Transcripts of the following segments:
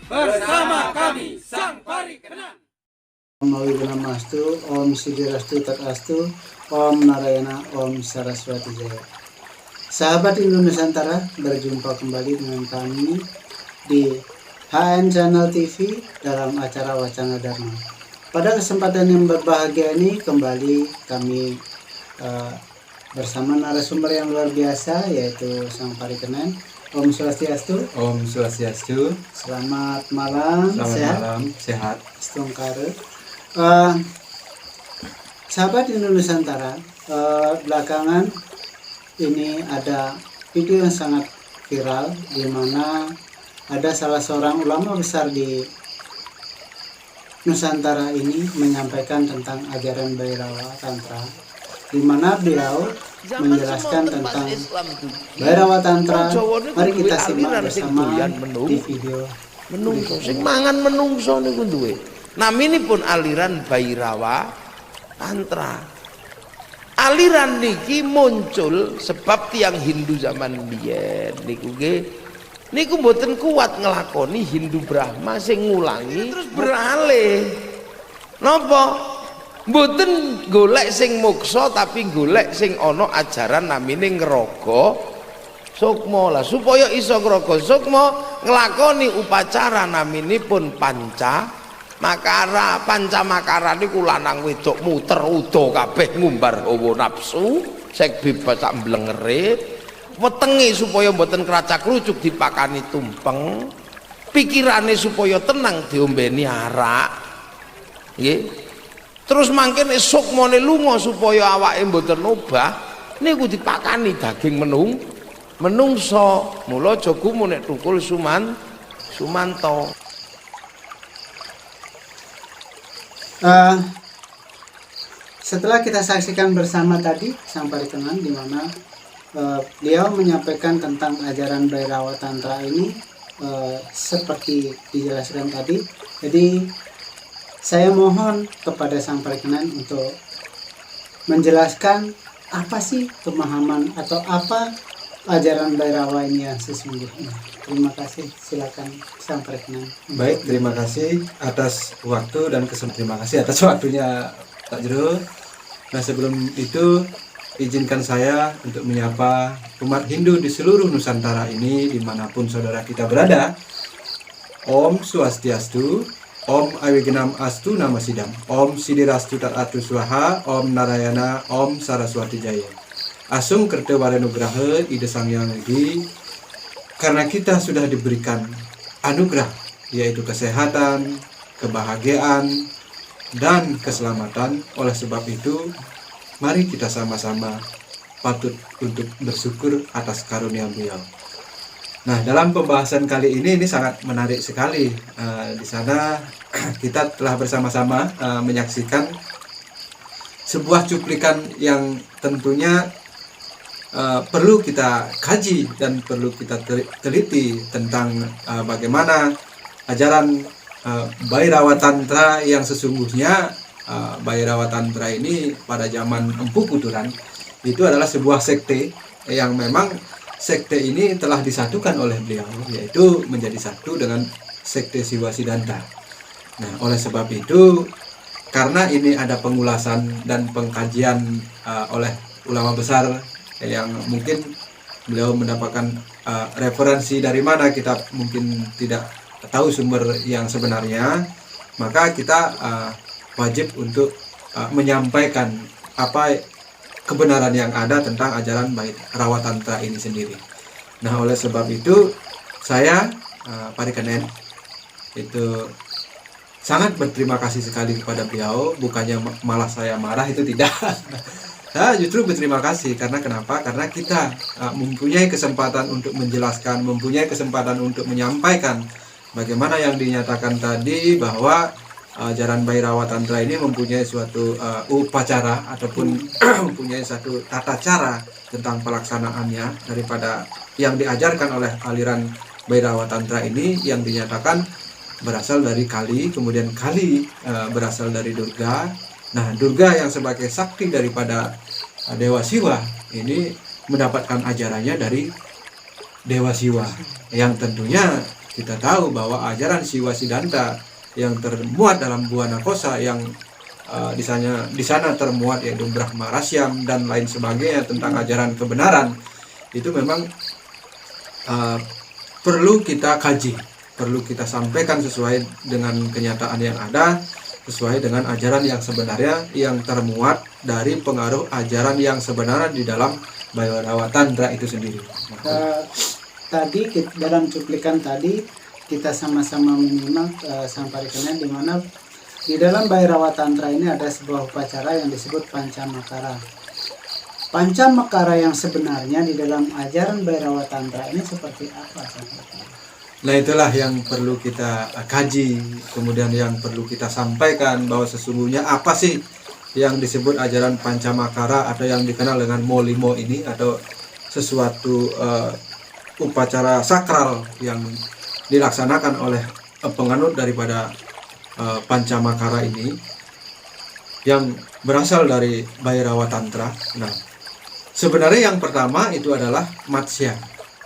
bersama kami Sang Parikenan. Om Awigamastu, Om Sidirastu Tatastu, Om Narayana, Om Saraswati Jaya. Sahabat Hindu Nusantara, berjumpa kembali dengan kami di HN Channel TV dalam acara Wacana Dharma. Pada kesempatan yang berbahagia ini kembali kami bersama narasumber yang luar biasa, yaitu Sang Parikenan. Om Swastiastu. Om Swastiastu. Selamat malam. Selamat Sehat? malam. Sehat. Stungkare. Sahabat Hindu Nusantara, belakangan ini ada video yang sangat viral di mana ada salah seorang ulama besar di Nusantara ini menyampaikan tentang ajaran Bhairawa Tantra, di mana beliau menjelaskan tentang Bhairawa Tantra. Mari kita simak bersama di video. Menungso sing mangan menungso niku duwe. Naminipun aliran Bhairawa Tantra. Aliran niki muncul sebab tiang Hindu zaman biyen niku nggih niku mboten kuat ngelakoni Hindu Brahma sing ngulangi terus beralih. Napa? Mboten golek sing moksa tapi golek sing ana ajaran namine ngraga sukma. Lah supaya iso ngraga sukma nglakoni upacara naminipun panca makara. Panca makara niku lanang wedok muter udo kabeh ngumbar hawa nafsu sek bebas sak mblengere. Wetenge supaya mboten kracak krucuk dipakani tumpeng. Pikirane supaya tenang diombeni arak. Nggih. Terus mangkene sukmane lunga supaya awake mboten obah niku dipakani daging menungso. Mula jogumu nek tukul sumanto. Setelah kita saksikan bersama tadi Sang Parikenan, di mana beliau menyampaikan tentang ajaran Bhairawa Tantra ini seperti dijelaskan tadi. Jadi saya mohon kepada Sang Parikenan untuk menjelaskan apa sih pemahaman atau apa ajaran Bhairawa ini yang sesungguhnya. Terima kasih, silakan Sang Parikenan. Baik, terima kasih atas waktu dan terima kasih atas waktunya Pak Jero. Nah, sebelum itu izinkan saya untuk menyapa umat Hindu di seluruh Nusantara ini dimanapun saudara kita berada. Om Swastiastu, Om Awigenam Astu Nama Sidam, Om Sidirastu Tatatu Swaha, Om Narayana, Om Saraswati Jaya. Asung Kerta Warenugraha Ida Sang Hyang Widi. Karena kita sudah diberikan anugerah, yaitu kesehatan, kebahagiaan, dan keselamatan. Oleh sebab itu, mari kita sama-sama patut untuk bersyukur atas karunia beliau. Nah, dalam pembahasan kali ini sangat menarik sekali. Di sana kita telah bersama-sama menyaksikan sebuah cuplikan yang tentunya perlu kita kaji dan perlu kita teliti tentang bagaimana ajaran Bhairawa Tantra yang sesungguhnya. Bhairawa Tantra ini pada zaman Empu Kuturan itu adalah sebuah sekte yang memang sekte ini telah disatukan oleh beliau, yaitu menjadi satu dengan sekte Siwa Siddhanta. Nah, oleh sebab itu karena ini ada pengulasan dan pengkajian oleh ulama besar yang mungkin beliau mendapatkan referensi dari mana kita mungkin tidak tahu sumber yang sebenarnya, maka kita wajib untuk menyampaikan apa kebenaran yang ada tentang ajaran Bhairawa Tantra ini sendiri. Nah, oleh sebab itu saya Parikenan itu sangat berterima kasih sekali kepada beliau. Bukannya malah saya marah, itu tidak. Saya justru berterima kasih karena kenapa? Karena kita mempunyai kesempatan untuk menjelaskan, mempunyai kesempatan untuk menyampaikan bagaimana yang dinyatakan tadi bahwa ajaran Bhairawa Tantra ini mempunyai suatu upacara ataupun mempunyai satu tata cara tentang pelaksanaannya daripada yang diajarkan oleh aliran Bhairawa Tantra ini yang dinyatakan berasal dari Kali, kemudian Kali berasal dari Durga. Nah, Durga yang sebagai sakti daripada Dewa Siwa ini mendapatkan ajarannya dari Dewa Siwa, yang tentunya kita tahu bahwa ajaran Siwa Siddhanta yang termuat dalam Buana Kosa yang di sana termuat yaitu Brahma Rasyam dan lain sebagainya tentang ajaran kebenaran, itu memang perlu kita kaji, perlu kita sampaikan sesuai dengan kenyataan yang ada, sesuai dengan ajaran yang sebenarnya yang termuat dari pengaruh ajaran yang sebenarnya di dalam Bhairawa Tantra itu sendiri. Tadi dalam cuplikan tadi kita sama-sama menyimak Sang Parikenan, di mana di dalam Bhairawa Tantra ini ada sebuah upacara yang disebut Pancamakara. Pancamakara yang sebenarnya di dalam ajaran Bhairawa Tantra ini seperti apa? Nah, itulah yang perlu kita kaji, kemudian yang perlu kita sampaikan bahwa sesungguhnya apa sih yang disebut ajaran Pancamakara atau yang dikenal dengan Molimo ini, atau sesuatu upacara sakral yang dilaksanakan oleh penganut daripada Pancamakara ini yang berasal dari Bhairawa Tantra. Nah, sebenarnya yang pertama itu adalah Matsya.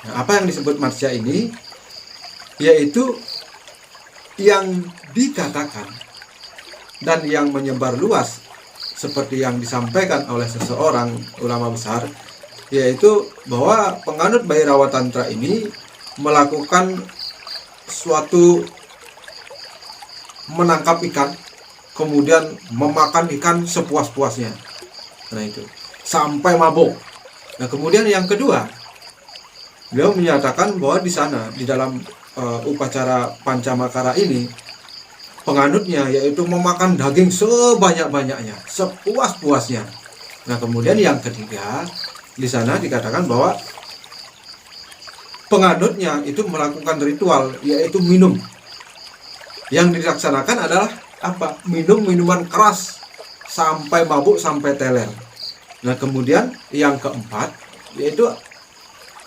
Nah, apa yang disebut Matsya ini? Yaitu yang dikatakan dan yang menyebar luas seperti yang disampaikan oleh seseorang ulama besar, yaitu bahwa penganut Bhairawa Tantra ini melakukan suatu menangkap ikan, kemudian memakan ikan sepuas-puasnya. Nah, itu sampai mabuk. Nah, kemudian yang kedua, beliau menyatakan bahwa di sana di dalam upacara Pancamakara ini penganutnya yaitu memakan daging sebanyak-banyaknya, sepuas-puasnya. Nah, kemudian yang ketiga, di sana dikatakan bahwa penganutnya itu melakukan ritual yaitu minum. Yang dilaksanakan adalah apa? Minum minuman keras sampai mabuk, sampai teler. Nah, kemudian yang keempat yaitu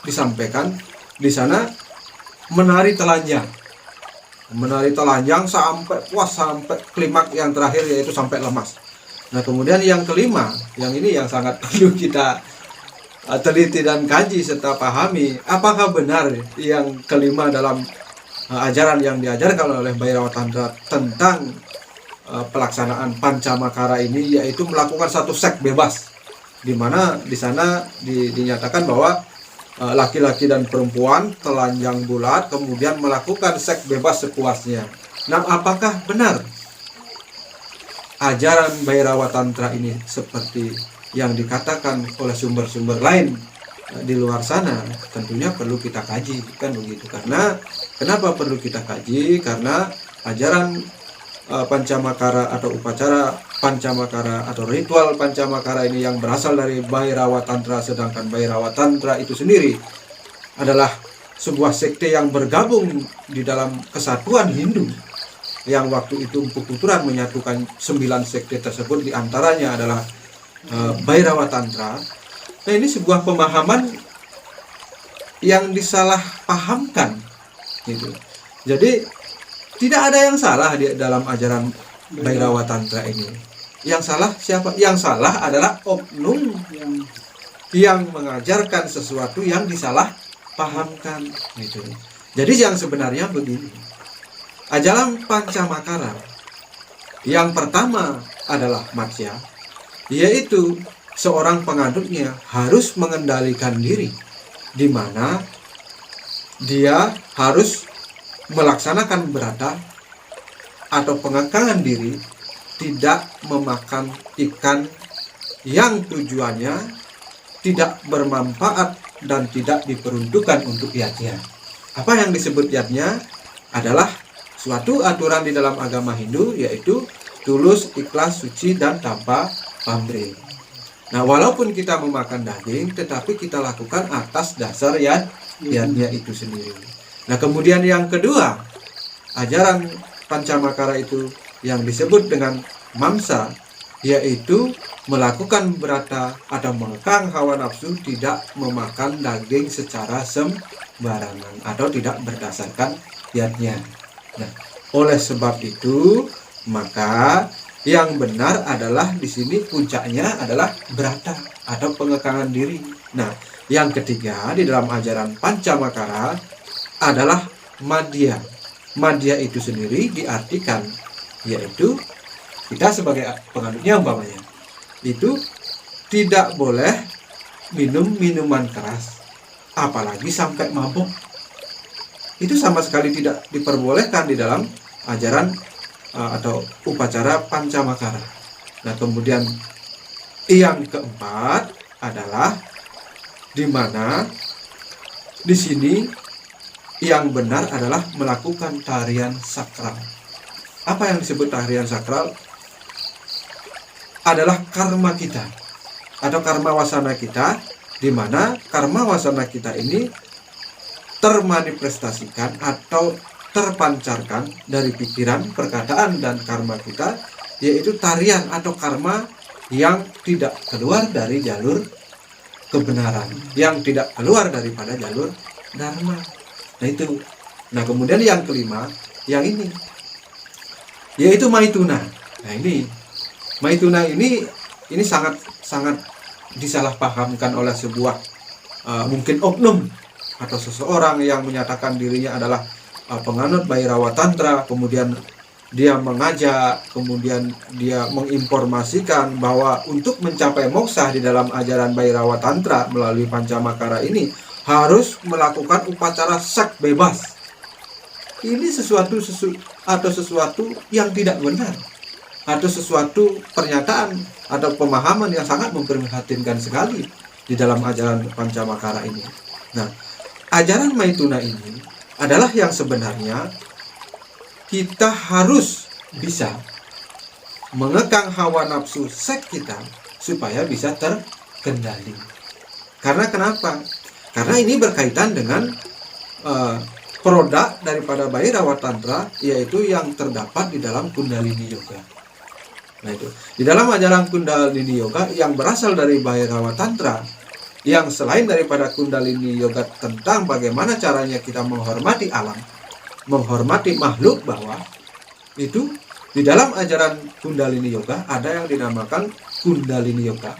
disampaikan di sana menari telanjang. Menari telanjang sampai puas, sampai klimaks yang terakhir yaitu sampai lemas. Nah, kemudian yang kelima, yang ini yang sangat perlu kita teliti dan kaji serta pahami, apakah benar yang kelima dalam ajaran yang diajarkan oleh Bhairawa Tantra tentang pelaksanaan Pancamakara ini, yaitu melakukan satu seks bebas, di mana di sana dinyatakan bahwa laki-laki dan perempuan telanjang bulat kemudian melakukan seks bebas sepuasnya. Nah, apakah benar ajaran Bhairawa Tantra ini seperti yang dikatakan oleh sumber-sumber lain di luar sana? Tentunya perlu kita kaji, kan begitu. Karena kenapa perlu kita kaji? Karena ajaran Pancamakara atau upacara Pancamakara atau ritual Pancamakara ini yang berasal dari Bhairawa Tantra, sedangkan Bhairawa Tantra itu sendiri adalah sebuah sekte yang bergabung di dalam kesatuan Hindu, yang waktu itu Empu Kuturan menyatukan 9 sekte tersebut, diantaranya adalah Bhairawa Tantra. Nah, ini sebuah pemahaman yang disalahpahamkan gitu. Jadi tidak ada yang salah di dalam ajaran Bhairawa Tantra ini. Yang salah siapa? Yang salah adalah oknum yang mengajarkan sesuatu yang disalahpahamkan gitu. Jadi yang sebenarnya begini. Ajaran Pancamakara yang pertama adalah Matsya, yaitu seorang penganutnya harus mengendalikan diri, di mana dia harus melaksanakan berata atau pengekangan diri, tidak memakan ikan yang tujuannya tidak bermanfaat dan tidak diperuntukkan untuk yatnya. Apa yang disebut yatnya adalah suatu aturan di dalam agama Hindu, yaitu tulus, ikhlas, suci, dan tanpa pamrih. Nah, walaupun kita memakan daging, tetapi kita lakukan atas dasar yatnya itu sendiri. Nah, kemudian yang kedua, ajaran Pancamakara itu yang disebut dengan Mamsa, yaitu melakukan berata atau mengekang hawa nafsu, tidak memakan daging secara sembarangan atau tidak berdasarkan yatnya. Nah, oleh sebab itu, maka yang benar adalah di sini puncaknya adalah berata atau pengekangan diri. Nah, yang ketiga di dalam ajaran Pancamakara adalah madya. Madya itu sendiri diartikan yaitu kita sebagai penganutnya umpamanya itu tidak boleh minum minuman keras, apalagi sampai mabuk. Itu sama sekali tidak diperbolehkan di dalam ajaran atau upacara Pancamakara. Nah, kemudian yang keempat adalah di mana di sini yang benar adalah melakukan tarian sakral. Apa yang disebut tarian sakral? Adalah karma kita atau karma wasana kita, di mana karma wasana kita ini termanifestasikan atau terpancarkan dari pikiran, perkataan, dan karma kita, yaitu tarian atau karma yang tidak keluar dari jalur kebenaran, yang tidak keluar daripada jalur dharma. Nah itu. Nah kemudian yang kelima, yang ini, yaitu maituna. Nah ini maituna ini sangat disalahpahamkan oleh sebuah mungkin oknum atau seseorang yang menyatakan dirinya adalah penganut Bhairawa Tantra, kemudian dia mengajak, kemudian dia menginformasikan bahwa untuk mencapai moksha di dalam ajaran Bhairawa Tantra melalui Pancamakara ini harus melakukan upacara seks bebas. Ini sesuatu yang tidak benar, atau sesuatu pernyataan atau pemahaman yang sangat memprihatinkan sekali di dalam ajaran Pancamakara ini. Nah, ajaran Maituna ini adalah yang sebenarnya kita harus bisa mengekang hawa nafsu seks kita supaya bisa terkendali. Karena kenapa? Karena ini berkaitan dengan produk daripada Bhairawa Tantra, yaitu yang terdapat di dalam Kundalini Yoga. Nah itu, di dalam ajaran Kundalini Yoga yang berasal dari Bhairawa Tantra, yang selain daripada Kundalini Yoga tentang bagaimana caranya kita menghormati alam, menghormati makhluk bawah, itu di dalam ajaran Kundalini Yoga ada yang dinamakan Kundalini Yoga.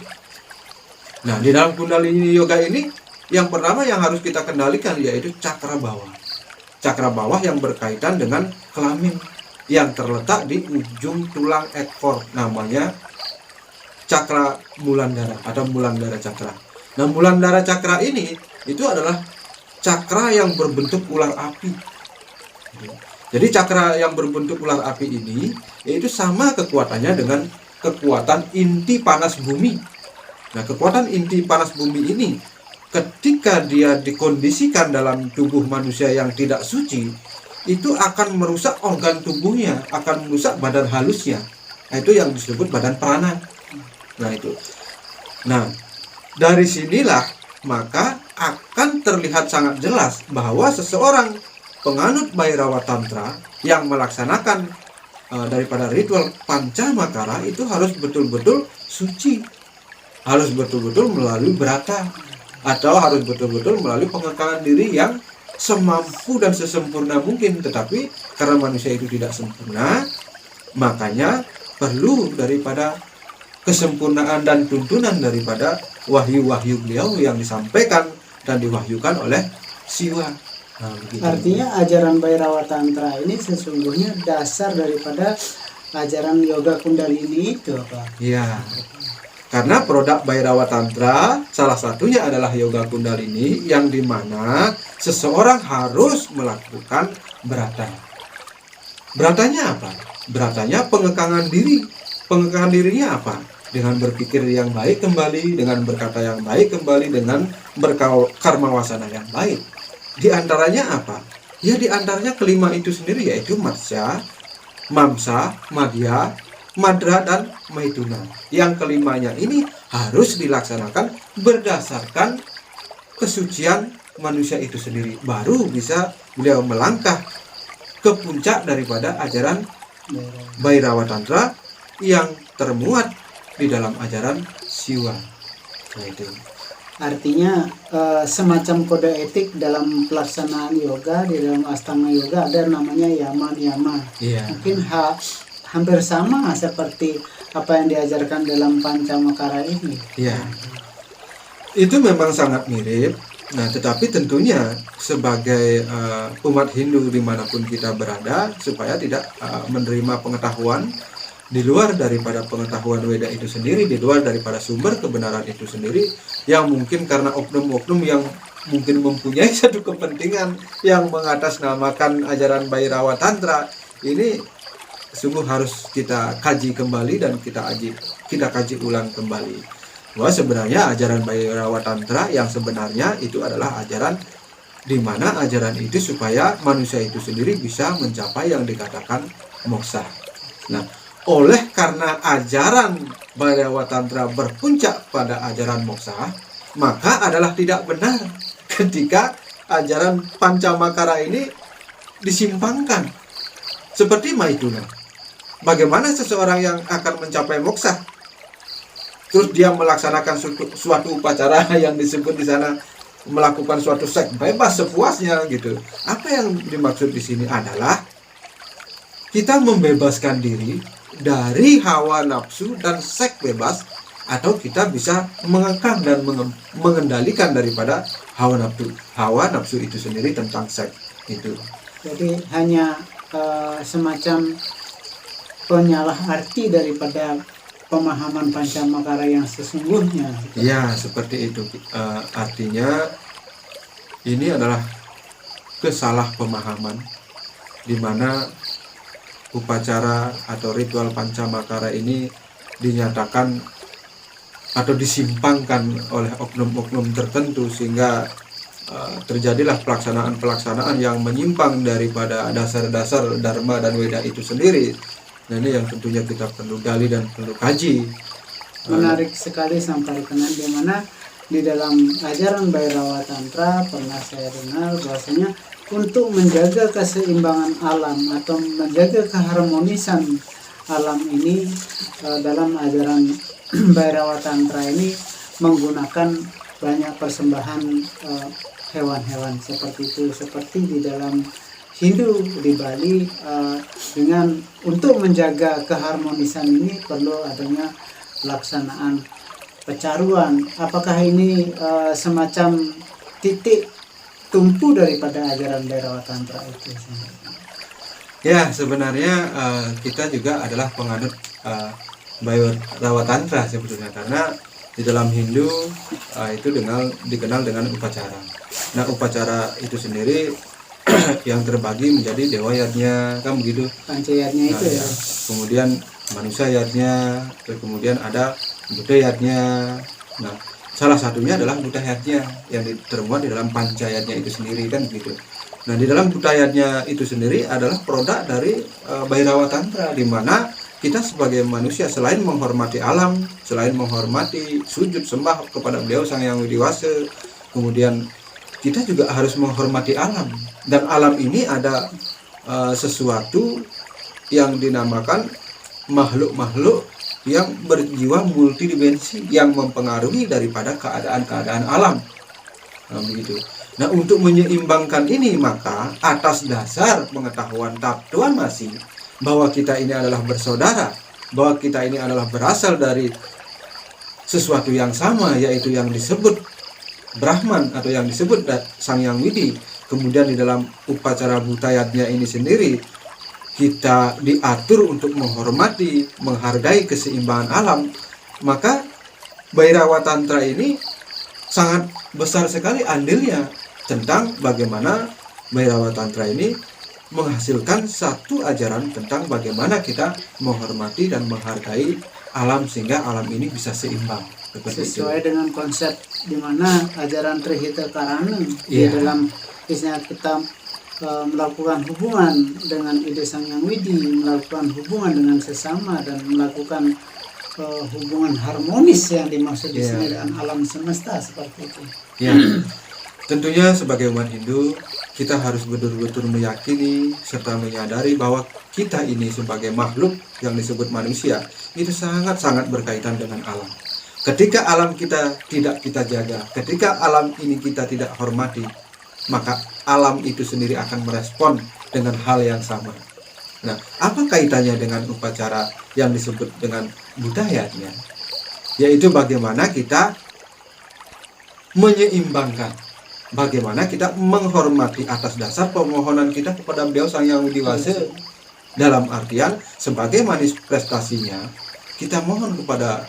Nah, di dalam Kundalini Yoga ini yang pertama yang harus kita kendalikan yaitu cakra bawah. Cakra bawah yang berkaitan dengan kelamin yang terletak di ujung tulang ekor, namanya cakra Mulandara atau Mulandara cakra. Nah, Mulandara cakra ini itu adalah cakra yang berbentuk ular api. Jadi cakra yang berbentuk ular api ini yaitu sama kekuatannya dengan kekuatan inti panas bumi. Nah, kekuatan inti panas bumi ini ketika dia dikondisikan dalam tubuh manusia yang tidak suci, itu akan merusak organ tubuhnya, akan merusak badan halusnya. Nah, itu yang disebut badan prana. Nah itu. Nah, dari sinilah maka akan terlihat sangat jelas bahwa seseorang penganut Bhairawa Tantra yang melaksanakan daripada ritual Pancamakara itu harus betul-betul suci, harus betul-betul melalui brata, atau harus betul-betul melalui pengekangan diri yang semampu dan sesempurna mungkin. Tetapi karena manusia itu tidak sempurna, makanya perlu daripada kesempurnaan dan tuntunan daripada wahyu-wahyu beliau yang disampaikan dan diwahyukan oleh Siwa. Nah, Artinya ajaran Bhairawa Tantra ini sesungguhnya dasar daripada ajaran yoga Kundalini itu, Pak. Iya. Karena produk Bhairawa Tantra salah satunya adalah yoga Kundalini, yang dimana seseorang harus melakukan brata. Bratanya apa? Bratanya pengekangan diri. Pengekangan dirinya apa? Dengan berpikir yang baik kembali, dengan berkata yang baik kembali, dengan berkarma wasana yang baik. Di antaranya apa? Ya di antaranya kelima itu sendiri, yaitu Matsya, Mamsa, Madya, Madra, dan Maituna. Yang kelimanya ini harus dilaksanakan berdasarkan kesucian manusia itu sendiri. Baru bisa beliau melangkah ke puncak daripada ajaran Bhairawa Tantra yang termuat di dalam ajaran Siwa. Nah, itu. Artinya semacam kode etik dalam pelaksanaan yoga, di dalam astanga yoga ada namanya yama niyama. Iya. Mungkin hampir sama seperti apa yang diajarkan dalam Pancamakara ini. Iya. Itu memang sangat mirip, Nah, tetapi tentunya sebagai umat Hindu dimanapun kita berada, supaya tidak menerima pengetahuan di luar daripada pengetahuan Weda itu sendiri, di luar daripada sumber kebenaran itu sendiri, yang mungkin karena oknum-oknum yang mungkin mempunyai satu kepentingan yang mengatasnamakan ajaran Bhairawa Tantra ini, sungguh harus kita kaji kembali dan kita kaji ulang kembali. Bahwa sebenarnya ajaran Bhairawa Tantra yang sebenarnya itu adalah ajaran di mana ajaran itu supaya manusia itu sendiri bisa mencapai yang dikatakan moksha. Nah, oleh karena ajaran Bhairawa Tantra berpuncak pada ajaran moksha, maka adalah tidak benar ketika ajaran Pancamakara ini disimpangkan. Seperti Maituna. Bagaimana seseorang yang akan mencapai moksha terus dia melaksanakan suatu upacara yang disebut di sana melakukan suatu seks bebas sepuasnya gitu. Apa yang dimaksud di sini adalah kita membebaskan diri dari hawa nafsu dan seks bebas, atau kita bisa mengekang dan mengendalikan daripada hawa nafsu itu sendiri tentang seks itu. Jadi hanya semacam penyalah arti daripada pemahaman Pancamakara yang sesungguhnya. Ya, seperti itu. Artinya ini adalah kesalahpemahaman di mana upacara atau ritual Pancamakara ini dinyatakan atau disimpangkan oleh oknum-oknum tertentu, sehingga terjadilah pelaksanaan-pelaksanaan yang menyimpang daripada dasar-dasar Dharma dan Weda itu sendiri. Nah, ini yang tentunya kita perlu gali dan perlu kaji. Menarik sekali sampai kenan, di mana di dalam ajaran Bhairawa Tantra pernah saya dengar bahwasanya untuk menjaga keseimbangan alam atau menjaga keharmonisan alam ini, dalam ajaran Bhairawa Tantra ini menggunakan banyak persembahan hewan-hewan seperti itu. Seperti di dalam Hindu di Bali, dengan untuk menjaga keharmonisan ini perlu adanya pelaksanaan pecaruan. Apakah ini semacam titik tumpu daripada ajaran Bhairawa Tantra itu? Ya, sebenarnya kita juga adalah penganut Bhairawa Tantra sebetulnya, karena di dalam Hindu itu dikenal dengan upacara. Nah, upacara itu sendiri yang terbagi menjadi dewa yatnya, kan begitu? Pancayatnya itu ya. Kemudian manusia yatnya, kemudian ada Buddha yatnya. Nah, salah satunya adalah Buddha yatnya yang termuat di dalam pancayatnya itu sendiri, kan begitu. Nah, di dalam Buddha yatnya itu sendiri adalah produk dari Bhairawa Tantra, di mana kita sebagai manusia selain menghormati alam, selain menghormati sujud sembah kepada beliau Sang Hyang Widiwasa, kemudian kita juga harus menghormati alam. Dan alam ini ada sesuatu yang dinamakan makhluk-makhluk yang berjiwa multidimensi yang mempengaruhi daripada keadaan-keadaan alam. Nah, begitu. Nah, untuk menyeimbangkan ini, maka atas dasar pengetahuan Tattwamasi bahwa kita ini adalah bersaudara, bahwa kita ini adalah berasal dari sesuatu yang sama, yaitu yang disebut Brahman atau yang disebut Sang Hyang Widi. Kemudian di dalam upacara butayatnya ini sendiri kita diatur untuk menghormati, menghargai keseimbangan alam. Maka Bhairawa Tantra ini sangat besar sekali andilnya tentang bagaimana Bhairawa Tantra ini menghasilkan satu ajaran tentang bagaimana kita menghormati dan menghargai alam sehingga alam ini bisa seimbang. Sesuai dengan konsep di mana ajaran Trihita Karana di dalam misalnya kita melakukan hubungan dengan ide Sang Hyang Widi, melakukan hubungan dengan sesama dan melakukan hubungan harmonis yang dimaksud di sini dengan alam semesta seperti itu. Ya, tentunya sebagai umat Hindu kita harus betul-betul meyakini serta menyadari bahwa kita ini sebagai makhluk yang disebut manusia itu sangat-sangat berkaitan dengan alam. Ketika alam kita tidak kita jaga, ketika alam ini kita tidak hormati, maka alam itu sendiri akan merespon dengan hal yang sama. Nah, apa kaitannya dengan upacara yang disebut dengan budayanya? Yaitu bagaimana kita menyeimbangkan bagaimana kita menghormati atas dasar permohonan kita kepada beliau Sang Yang Widi Wase, dalam artian sebagai manifestasinya kita mohon kepada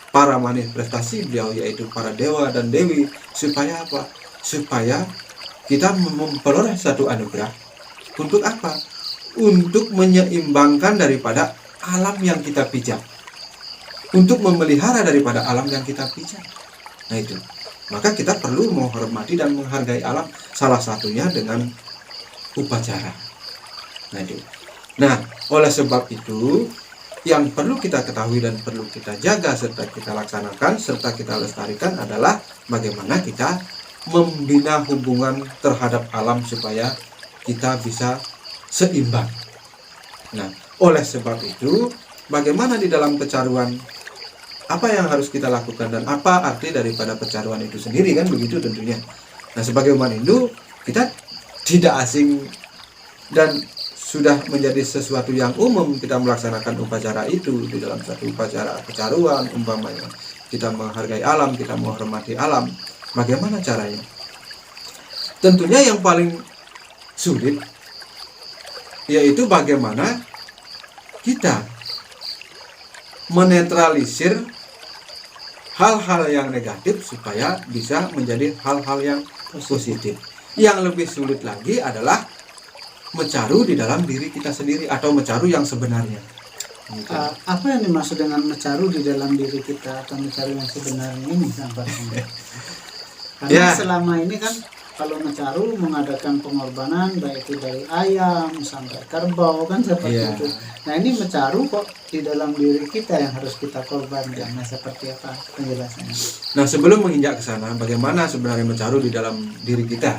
para manifestasi beliau, yaitu para dewa dan dewi, supaya apa? Supaya kita memperoleh satu anugerah. Untuk apa? Untuk menyeimbangkan daripada alam yang kita pijak, untuk memelihara daripada alam yang kita pijak. Nah itu, maka kita perlu menghormati dan menghargai alam, salah satunya dengan upacara. Nah, oleh sebab itu yang perlu kita ketahui dan perlu kita jaga serta kita laksanakan serta kita lestarikan adalah bagaimana kita membina hubungan terhadap alam supaya kita bisa seimbang. Nah, oleh sebab itu bagaimana di dalam pecaruan, apa yang harus kita lakukan dan apa arti daripada pecaruan itu sendiri, kan begitu tentunya. Nah, sebagai umat Hindu kita tidak asing dan sudah menjadi sesuatu yang umum kita melaksanakan upacara itu. Di dalam satu upacara pecaruan umpamanya kita menghargai alam, kita menghormati alam. Bagaimana caranya? Tentunya yang paling sulit yaitu bagaimana kita menetralisir hal-hal yang negatif supaya bisa menjadi hal-hal yang positif. Yang lebih sulit lagi adalah mencaru di dalam diri kita sendiri atau mencaru yang sebenarnya. Apa yang dimaksud dengan mencaru di dalam diri kita atau mencaru yang sebenarnya ini nampaknya? Karena selama ini kan kalau mencaru mengadakan pengorbanan baik itu dari ayam sampai kerbau kan seperti itu. Nah ini mencaru kok di dalam diri kita yang harus kita korbankan. Nah seperti apa penjelasannya? Nah sebelum menginjak ke sana, bagaimana sebenarnya mencaru di dalam diri kita?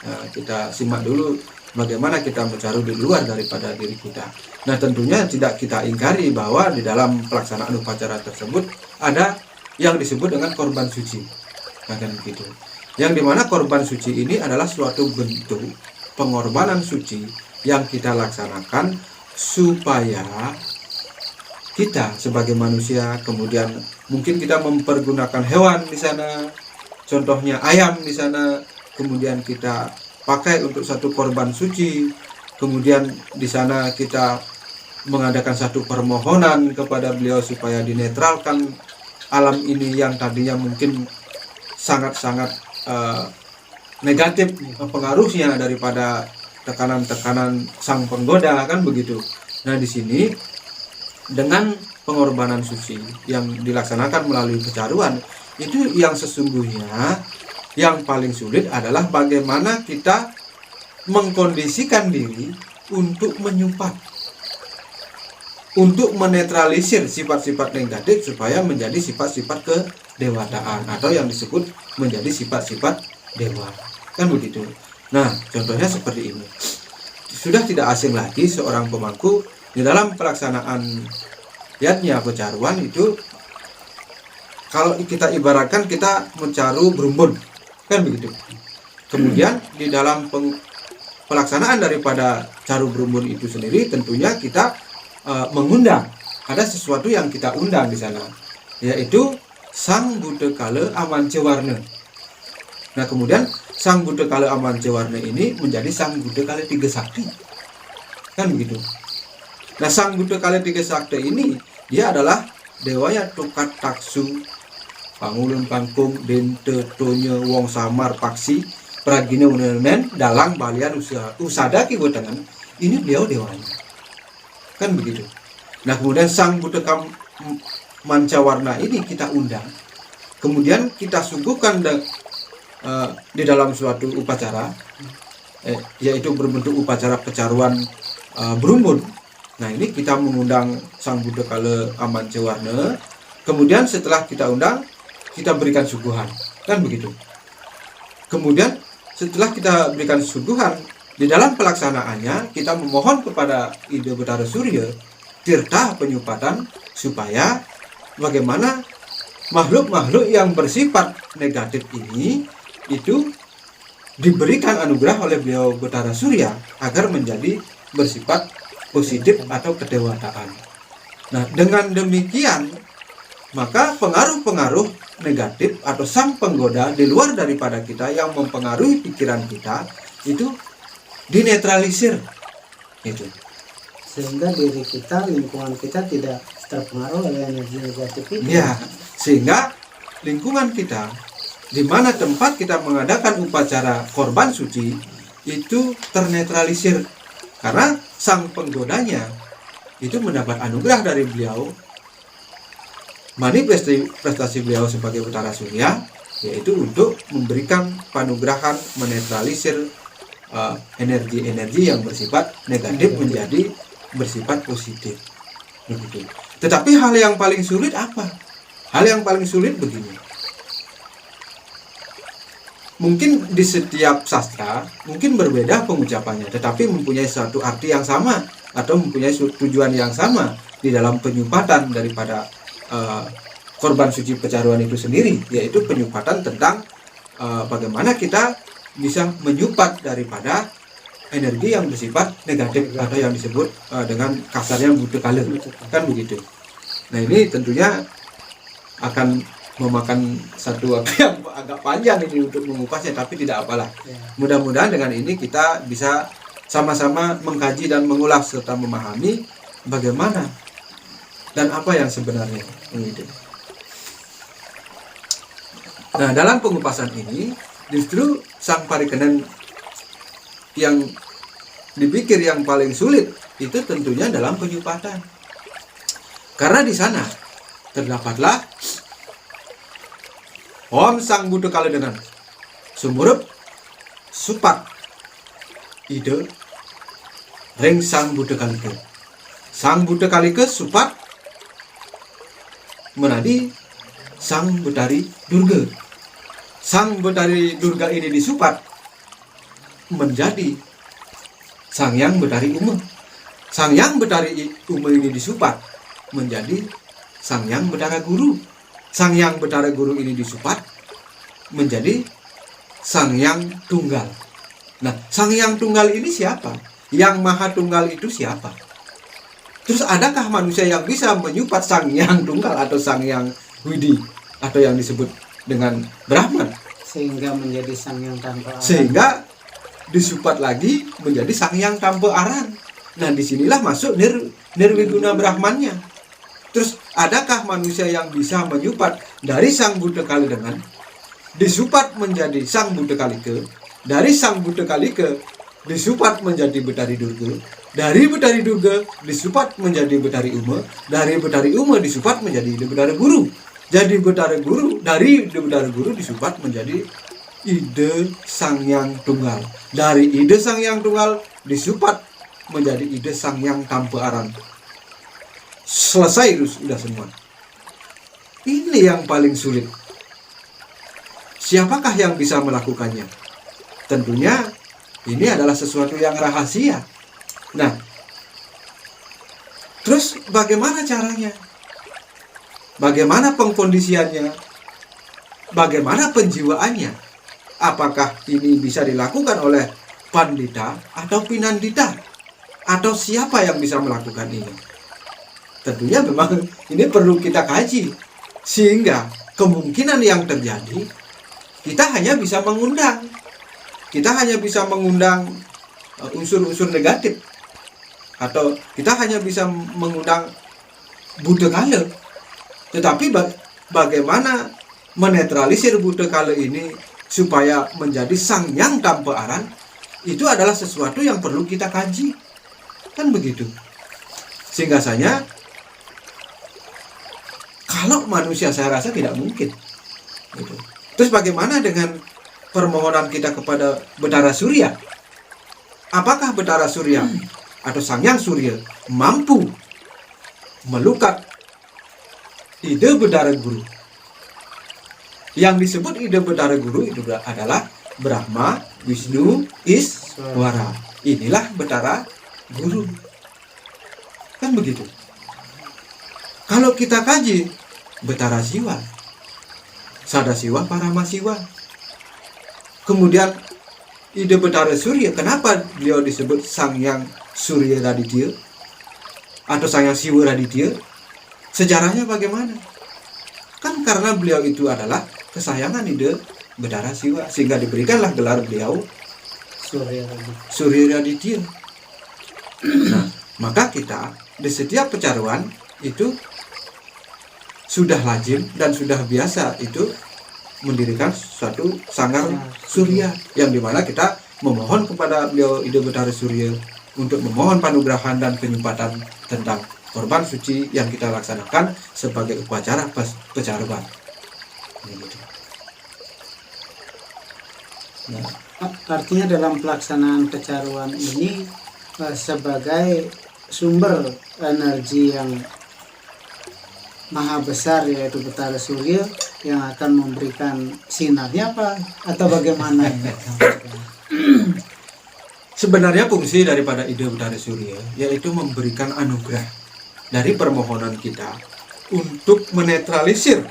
Nah, kita simak dulu bagaimana kita mencaru di luar daripada diri kita. Nah tentunya tidak kita ingkari bahwa di dalam pelaksanaan upacara tersebut ada yang disebut dengan korban suci. Nah kan begitu. Yang dimana korban suci ini adalah suatu bentuk pengorbanan suci yang kita laksanakan supaya kita sebagai manusia, kemudian mungkin kita mempergunakan hewan di sana, contohnya ayam di sana, kemudian kita pakai untuk satu korban suci, kemudian di sana kita mengadakan satu permohonan kepada beliau supaya dinetralkan alam ini yang tadinya mungkin sangat-sangat negatif pengaruhnya daripada tekanan-tekanan sang penggoda, kan begitu. Nah di sini dengan pengorbanan suci yang dilaksanakan melalui pecaruan itu yang sesungguhnya yang paling sulit adalah bagaimana kita mengkondisikan diri untuk menyupat, untuk menetralisir sifat-sifat negatif supaya menjadi sifat-sifat kedewatan atau yang disebut menjadi sifat-sifat dewa, kan begitu. Nah contohnya seperti ini. Sudah tidak asing lagi seorang pemangku di dalam pelaksanaan yatnya pecaruan itu, kalau kita ibaratkan kita mencaru berumbun, kan begitu. Kemudian di dalam pelaksanaan daripada caru berumbun itu sendiri tentunya kita mengundang, ada sesuatu yang kita undang di sana, yaitu Sang Buddha Kala Amancewarna. Nah kemudian Sang Buddha Kala Amancewarna ini menjadi Sang Buddha Kala Tiga Sakti, kan begitu. Nah Sang Buddha Kala Tiga Sakti ini dia adalah dewanya Tukat Taksu Pangulun Pangkung Dente Tonya Wong Samar Paksi Pragina Unemen Dalang Balian Usada Kibotangan. Ini beliau dewanya, kan begitu. Nah kemudian Sang Buddha Mancawarna ini kita undang, kemudian kita suguhkan di dalam suatu upacara, yaitu berbentuk upacara pecaruan berumbun. Nah ini kita mengundang Sang Buddha Kala Amancewarna, kemudian setelah kita undang kita berikan suguhan, kan begitu. Kemudian setelah kita berikan suguhan, di dalam pelaksanaannya kita memohon kepada Ida Betara Surya tirta penyupatan supaya bagaimana makhluk-makhluk yang bersifat negatif ini itu diberikan anugerah oleh beliau Betara Surya agar menjadi bersifat positif atau kedewatan. Nah dengan demikian maka pengaruh-pengaruh negatif atau sang penggoda di luar daripada kita yang mempengaruhi pikiran kita itu dinetralisir itu. Sehingga diri kita, lingkungan kita tidak terpengaruh oleh energi negatif itu. Ya, sehingga lingkungan kita di mana tempat kita mengadakan upacara korban suci itu ternetralisir karena sang penggodanya itu mendapat anugerah dari beliau, manifestasi beliau sebagai Betara Surya, yaitu untuk memberikan panugerahan menetralisir energi-energi yang bersifat negatif menjadi bersifat positif. Begitu. Tetapi hal yang paling sulit apa? Hal yang paling sulit begini. Mungkin di setiap sastra mungkin berbeda pengucapannya, tetapi mempunyai suatu arti yang sama atau mempunyai tujuan yang sama di dalam penyupatan daripada korban suci pecaruan itu sendiri, yaitu penyupatan tentang bagaimana kita bisa menyupat daripada energi yang bersifat negatif atau yang disebut dengan kasarnya buta kala, kan begitu. Nah ini tentunya akan memakan satu waktu yang agak panjang ini untuk mengupasnya, tapi tidak apalah. Mudah-mudahan dengan ini kita bisa sama-sama mengkaji dan mengulas serta memahami bagaimana dan apa yang sebenarnya. Nah dalam pengupasan ini justru sang parikenan yang dipikir yang paling sulit itu tentunya dalam penyupatan, karena di sana terdapatlah Om Sang Buddha Kaledenan sumurup supat ide ring Sang Buddha Kalike. Sang Buddha Kalike supat menadi Sang Betari Durga. Sang Betari Durga ini disupat menjadi Sang Yang Betari Uma. Sang Yang Betari Uma ini disupat menjadi Sang Yang Betara Guru. Sang Yang Betara Guru ini disupat menjadi Sang Yang Tunggal. Nah, Sang Yang Tunggal ini siapa? Yang Maha Tunggal itu siapa? Terus adakah manusia yang bisa menyupat Sang Yang Tunggal atau Sang Yang Widi atau yang disebut dengan Brahman? Sehingga menjadi Sang Yang tanpa arang. Sehingga disupat lagi menjadi Sang Yang tanpa arang. Nah, disinilah masuk nirwiguna Brahmannya. Terus adakah manusia yang bisa menyupat dari Sang Buddha Kaledenan disupat menjadi Sang Buddha Kalike, dari Sang Buddha Kalike disupat menjadi Betari Durga, dari Betari Durga disupat menjadi Betari Uma, dari Betari Uma disupat menjadi Ide Betara Guru, jadi Betara Guru, dari Ide Betara Guru disupat menjadi Ide Sang Yang Tunggal, dari Ide Sang Yang Tunggal disupat menjadi Ide Sang Yang tanpa arang. Selesai itu sudah semua. Ini yang paling sulit. Siapakah yang bisa melakukannya? Tentunya ini adalah sesuatu yang rahasia. Nah, terus bagaimana caranya? Bagaimana pengkondisiannya? Bagaimana penjiwaannya? Apakah ini bisa dilakukan oleh pandita atau pinandita? Atau siapa yang bisa melakukan ini? Tentunya memang ini perlu kita kaji, sehingga kemungkinan yang terjadi kita hanya bisa mengundang unsur-unsur negatif, atau kita hanya bisa mengundang Buddha Kala. Tetapi bagaimana menetralisir Buddha Kala ini supaya menjadi Sang Yang tanpa arang, itu adalah sesuatu yang perlu kita kaji, kan begitu. Sehingga saja kalau manusia saya rasa tidak mungkin gitu. Terus bagaimana dengan permohonan kita kepada Betara Surya? Apakah Betara Surya atau Sang Yang Surya mampu melukat Ide Betara Guru? Yang disebut Ide Betara Guru itu adalah Brahma, Wisnu, Iswara. Inilah Betara Guru, kan begitu. Kalau kita kaji Betara Siwa, Sadasiwa, Paramasiwa, kemudian Ide Betara Surya, kenapa beliau disebut Sang Yang Surya Raditya atau Sang Yang Siwa Raditya? Sejarahnya bagaimana? Kan karena beliau itu adalah kesayangan Ide Betara Siwa, sehingga diberikanlah gelar beliau Surya Raditya. Nah, maka kita di setiap pecaruan itu sudah lazim dan sudah biasa itu mendirikan suatu sanggar surya, yang dimana kita memohon kepada beliau Ide Betara Surya untuk memohon panugrahan dan penyempatan tentang korban suci yang kita laksanakan sebagai upacara pecaruan. Gitu. Nah, artinya dalam pelaksanaan pecaruan ini sebagai sumber energi yang maha besar, yaitu Betara Surya, yang akan memberikan sinarnya apa atau bagaimana ini? Sebenarnya fungsi daripada Ide Betara Surya yaitu memberikan anugerah dari permohonan kita untuk menetralisir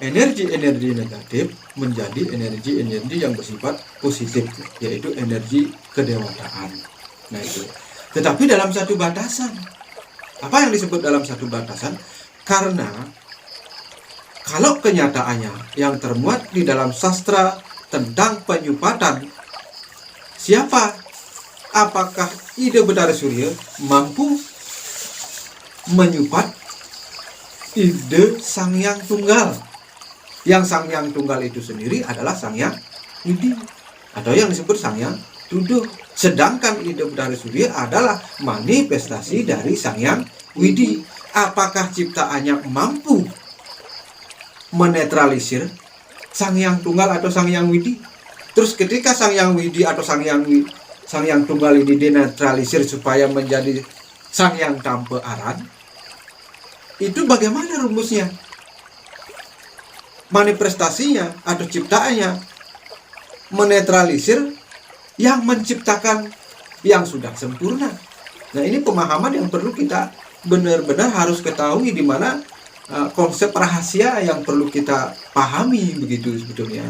energi-energi negatif menjadi energi-energi yang bersifat positif, yaitu energi kedewataan. Nah itu. Tetapi dalam satu batasan. Apa yang disebut dalam satu batasan? Karena kalau kenyataannya yang termuat di dalam sastra tentang penyupatan, siapa? Apakah Ide Betara Surya mampu menyupat Ide Sang Hyang Tunggal? Yang Sang Hyang Tunggal itu sendiri adalah Sang Hyang Widi, atau yang disebut Sang Hyang Tuduh. Sedangkan Ide Betara Surya adalah manifestasi dari Sang Hyang Widi. Apakah ciptaannya mampu menetralisir Sang Hyang Tunggal atau Sang Hyang Widi? Terus ketika Sang Hyang Widi atau Sang Hyang Tunggal ini dinetralisir supaya menjadi Sang Hyang Tampe Aran, itu bagaimana rumusnya? Manifestasinya atau ciptaannya menetralisir yang menciptakan yang sudah sempurna. Nah, ini pemahaman yang perlu kita benar-benar harus ketahui, di mana konsep rahasia yang perlu kita pahami begitu sebetulnya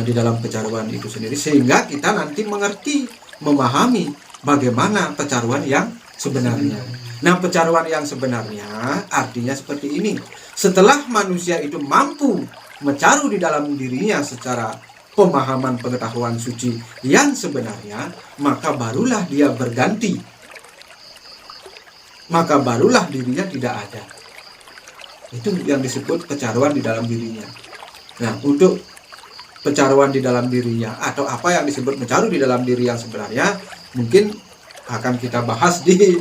di dalam pecaruan itu sendiri, sehingga kita nanti mengerti, memahami bagaimana pecaruan yang sebenarnya. Nah, pecaruan yang sebenarnya artinya seperti ini. Setelah manusia itu mampu mencaru di dalam dirinya secara pemahaman pengetahuan suci yang sebenarnya, maka barulah dia berganti. Maka barulah dirinya tidak ada. Itu yang disebut pecaruan di dalam dirinya. Nah, untuk pecaruan di dalam dirinya atau apa yang disebut mencaru di dalam diri yang sebenarnya, mungkin akan kita bahas di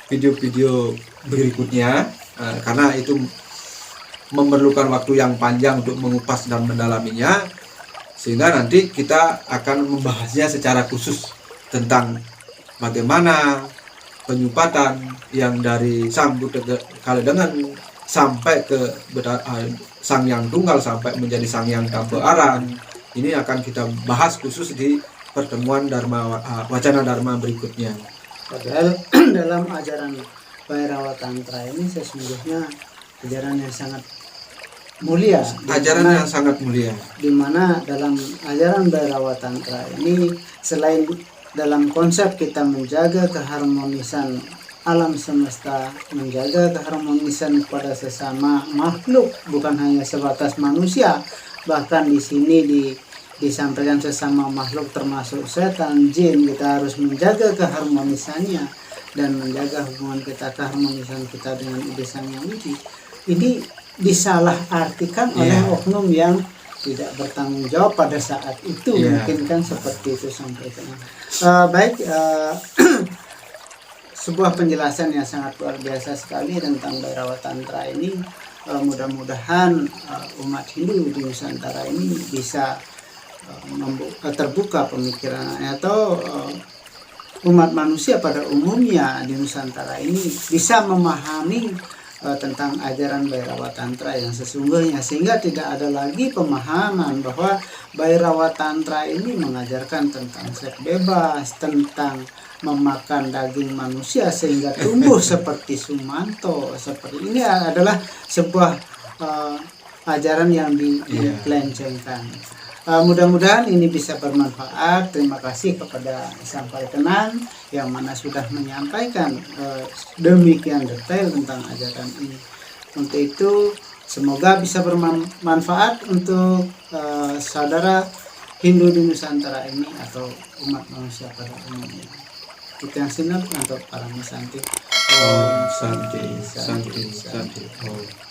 video-video berikutnya, karena itu memerlukan waktu yang panjang untuk mengupas dan mendalaminya, sehingga nanti kita akan membahasnya secara khusus tentang bagaimana penyupatan yang dari Sang Buddha Kaledengan sampai ke Sang Hyang Tunggal sampai menjadi Sang Hyang Tampe Aran. Ini akan kita bahas khusus di pertemuan Wacana Dharma berikutnya. Padahal dalam ajaran Bhairawa Tantra ini sesungguhnya ajaran yang sangat mulia. Ajaran yang sangat mulia. Di mana dalam ajaran Bhairawa Tantra ini, selain dalam konsep kita menjaga keharmonisan alam semesta, menjaga keharmonisan kepada sesama makhluk, bukan hanya sebatas manusia, bahkan di sini disampaikan sesama makhluk termasuk setan, jin, kita harus menjaga keharmonisannya dan menjaga hubungan kita, keharmonisan kita dengan Ide Sang Hyang Widi. Ini disalahartikan oleh oknum yang tidak bertanggung jawab pada saat itu, mungkin kan seperti itu sampaikan. Baik, sebuah penjelasan yang sangat luar biasa sekali tentang Bhairawa Tantra ini. Mudah-mudahan umat Hindu di Nusantara ini bisa terbuka pemikirannya, atau umat manusia pada umumnya di Nusantara ini bisa memahami tentang ajaran Bhairawa Tantra yang sesungguhnya, sehingga tidak ada lagi pemahaman bahwa Bhairawa Tantra ini mengajarkan tentang seks bebas, tentang memakan daging manusia sehingga tumbuh seperti Sumanto. Seperti ini adalah sebuah ajaran yang dipelencengkan. Mudah-mudahan ini bisa bermanfaat. Terima kasih kepada Sang Parikenan yang mana sudah menyampaikan demikian detail tentang ajaran ini. Untuk itu semoga bisa bermanfaat untuk saudara Hindu di Nusantara ini atau umat manusia pada umumnya. Itu yang sinap untuk para Masanti. Om Santi, Santi, Santi. Om.